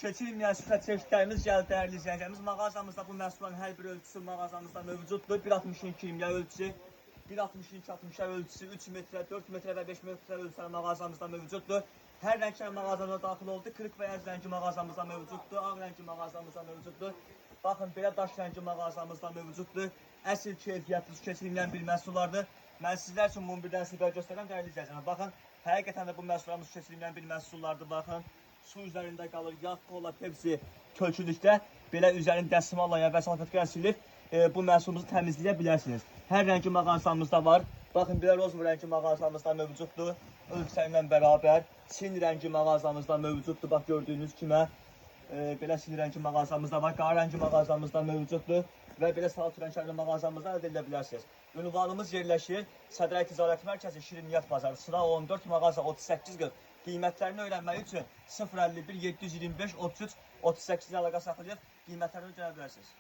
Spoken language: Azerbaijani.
Keçilməyən stratejilərimiz gəldi, dəyərli izləyicilərimiz. Mağazamızda bu məhsulların hər bir ölçüsü mağazamızda mövcuddur. 1.62 kimya ölçüsü, 1.62-60 ölçüsü, 3 metrə, 4 metrə və 5 metrə ölçüləri mağazamızda mövcuddur. Hər rənglər mağazamıza daxil oldu. Kırıq bəyaz rəngi mağazamızda mövcuddur. Ağ rəngi mağazamızda mövcuddur. Baxın, belə daş rəngi mağazamızda mövcuddur. Əsl keyfiyyətli, keçilməyən bir məhsullardır. Mən sizlər üçün bunu birdən sizə göstərəm, dəyərli izləyicilərimiz. Baxın, həqiqətən də bu məhsullarımız keçilməyən bir məhsullardır. Baxın. Su üzərində qalır, yağ, kola, pepsi, kölçülükdə belə üzərini dəsmalla ya və salfetkaya silib bu məhsulumuzu təmizləyə bilərsiniz. Hər rəngi mağazamızda var. Baxın, belə rozmor rəngi mağazamızda mövcuddur. Ölçüsü ilə bərabər. Sin rəngi mağazamızda mövcuddur. Bax, gördüyünüz kimi belə sin rəngi mağazamızda var. Qara rəngi mağazamızda mövcuddur. Və belə salat rəngli mağazamızda əldə edə bilərsiniz. Ünvanımız yerləşir Sədrək Ticarət Mərkəzi Şirniyyat Bazarı, sıra 14, mağaza 3840. Qiymətlərini öyrənmək üçün 051 725 33 38 əlaqə saxlayıb qiymətlərini öyrənə bilərsiniz.